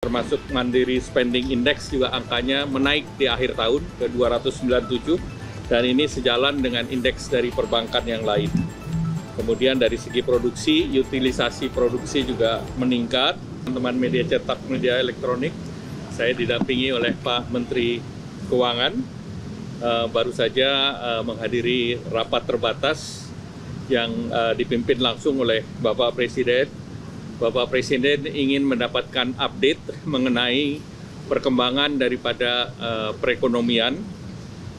termasuk Mandiri Spending Index juga angkanya menaik di akhir tahun ke 297 dan ini sejalan dengan indeks dari perbankan yang lain. Kemudian dari segi produksi, utilisasi produksi juga meningkat. Teman-teman media cetak, media elektronik, saya didampingi oleh Pak Menteri Keuangan, baru saja menghadiri rapat terbatas yang dipimpin langsung oleh Bapak Presiden. Bapak Presiden ingin mendapatkan update mengenai perkembangan daripada perekonomian,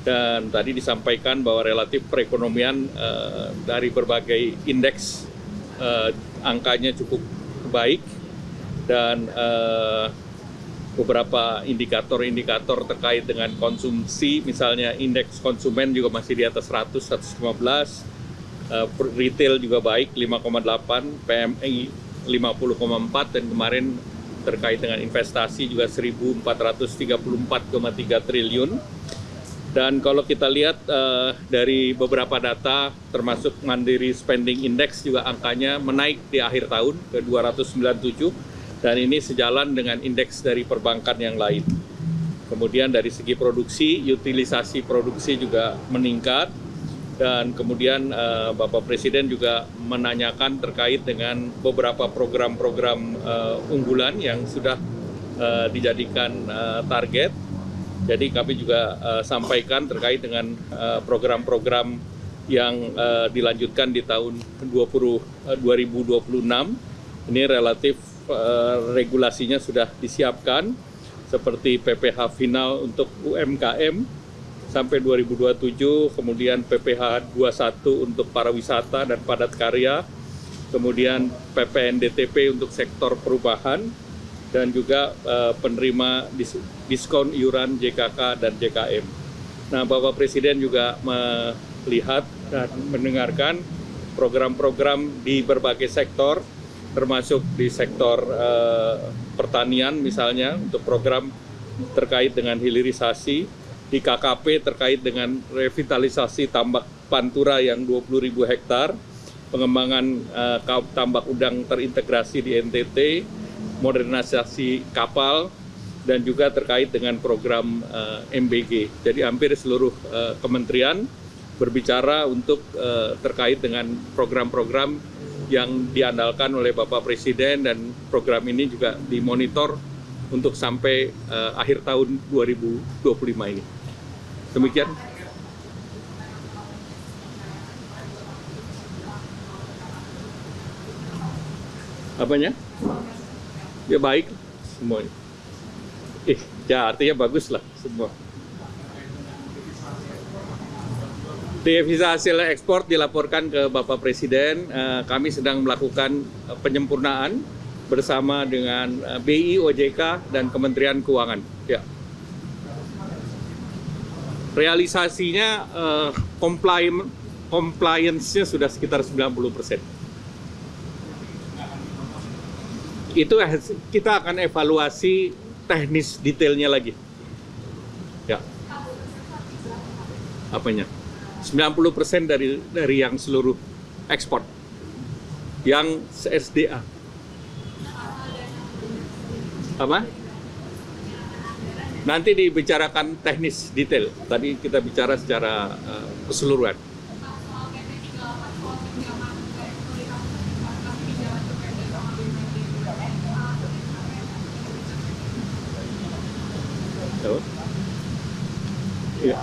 dan tadi disampaikan bahwa relatif perekonomian dari berbagai indeks angkanya cukup baik, dan beberapa indikator-indikator terkait dengan konsumsi, misalnya indeks konsumen juga masih di atas 100, 115, retail juga baik 5,8, PMI 50,4, dan kemarin terkait dengan investasi juga 1.434,3 triliun. Dan kalau kita lihat dari beberapa data, termasuk Mandiri Spending Index juga angkanya menaik di akhir tahun ke 297, dan ini sejalan dengan indeks dari perbankan yang lain. Kemudian dari segi produksi, utilisasi produksi juga meningkat, dan kemudian Bapak Presiden juga menanyakan terkait dengan beberapa program-program unggulan yang sudah dijadikan target. Jadi kami juga sampaikan terkait dengan program-program yang dilanjutkan di tahun 2026. Ini relatif regulasinya sudah disiapkan, seperti PPh final untuk UMKM sampai 2027, kemudian PPh 21 untuk pariwisata dan padat karya, kemudian PPNDTP untuk sektor perubahan, dan juga penerima diskon iuran JKK dan JKM. Nah, Bapak Presiden juga melihat dan mendengarkan program-program di berbagai sektor, termasuk di sektor pertanian misalnya, untuk program terkait dengan hilirisasi, di KKP terkait dengan revitalisasi tambak Pantura yang 20.000 hektar, pengembangan tambak udang terintegrasi di NTT, modernisasi kapal, dan juga terkait dengan program MBG. Jadi hampir seluruh kementerian berbicara untuk terkait dengan program-program yang diandalkan oleh Bapak Presiden, dan program ini juga dimonitor untuk sampai akhir tahun 2025 ini. Demikian. Apanya? Ya baik semuanya. Ya artinya bagus lah semua. Devisa hasil ekspor dilaporkan ke Bapak Presiden. Kami sedang melakukan penyempurnaan bersama dengan BI, OJK, dan Kementerian Keuangan. Ya. Realisasinya compliance-nya sudah sekitar 90%. Itu kita akan evaluasi teknis detailnya lagi. Ya. Apanya? 90% dari yang seluruh ekspor yang SDA. Apa? Nanti dibicarakan teknis detail. Tadi kita bicara secara keseluruhan. Ya,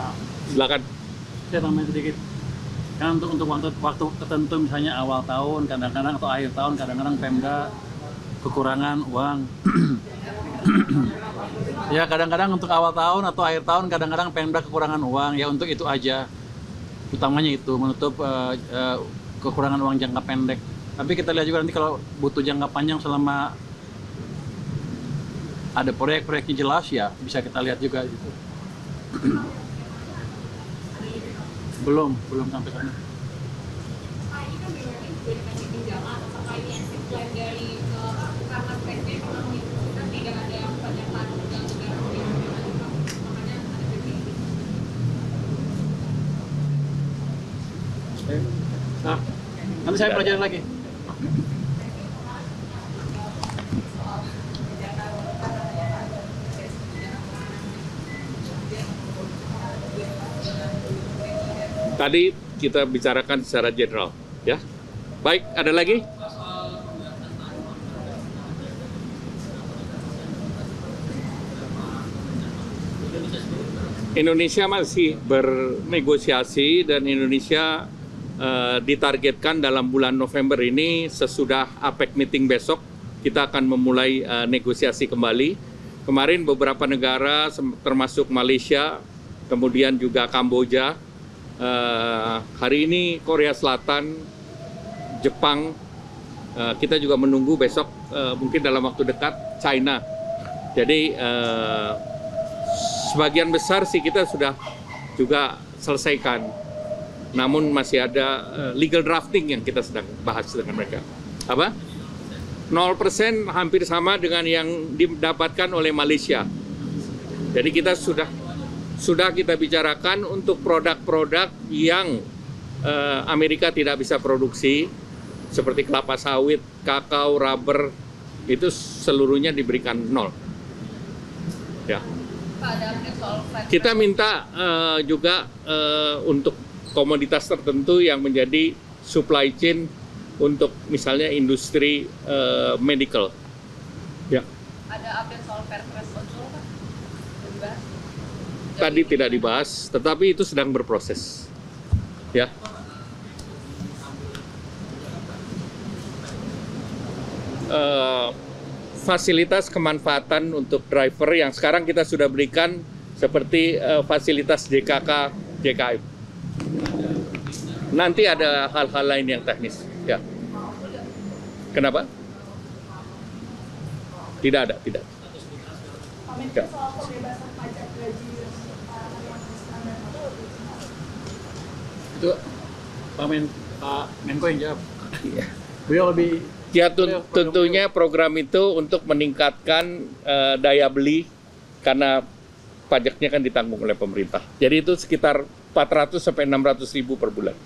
silakan. Saya tambahin sedikit. Kan untuk waktu tertentu, misalnya awal tahun, kadang-kadang atau akhir tahun, kadang-kadang Pemda kekurangan uang. Ya kadang-kadang untuk awal tahun atau akhir tahun, kadang-kadang Pemda kekurangan uang. Ya untuk itu aja. Utamanya itu menutup kekurangan uang jangka pendek. Tapi kita lihat juga nanti kalau butuh jangka panjang, selama ada proyek-proyeknya jelas, ya bisa kita lihat juga gitu. Belum sampai sana. Nah, nanti saya pelajari lagi. Tadi kita bicarakan secara general, ya. Baik, ada lagi? Indonesia masih bernegosiasi dan Indonesia ditargetkan dalam bulan November ini sesudah APEC meeting besok kita akan memulai negosiasi kembali. Kemarin beberapa negara termasuk Malaysia, kemudian juga Kamboja, hari ini Korea Selatan, Jepang, kita juga menunggu besok mungkin dalam waktu dekat China. Jadi sebagian besar sih kita sudah juga selesaikan. Namun masih ada legal drafting yang kita sedang bahas dengan mereka. Apa? 0% hampir sama dengan yang didapatkan oleh Malaysia. Jadi kita sudah kita bicarakan untuk produk-produk yang Amerika tidak bisa produksi, seperti kelapa sawit, kakao, rubber, itu seluruhnya diberikan 0. Ya. Kita minta juga untuk komoditas tertentu yang menjadi supply chain untuk misalnya industri medical. Ya. Ada update soal Perpres Ojol, Pak? Dibahas? Tadi tidak dibahas, tetapi itu sedang berproses. Ya. Fasilitas kemanfaatan untuk driver yang sekarang kita sudah berikan seperti fasilitas JKK, JKM. Nanti ada hal-hal lain yang teknis. Ya. Kenapa? Tidak ada, tidak. Ya. Itu Pak Menko yang jawab. Beliau lebih Ya tentunya program itu untuk meningkatkan daya beli karena pajaknya kan ditanggung oleh pemerintah. Jadi itu sekitar 400 sampai 600 ribu per bulan.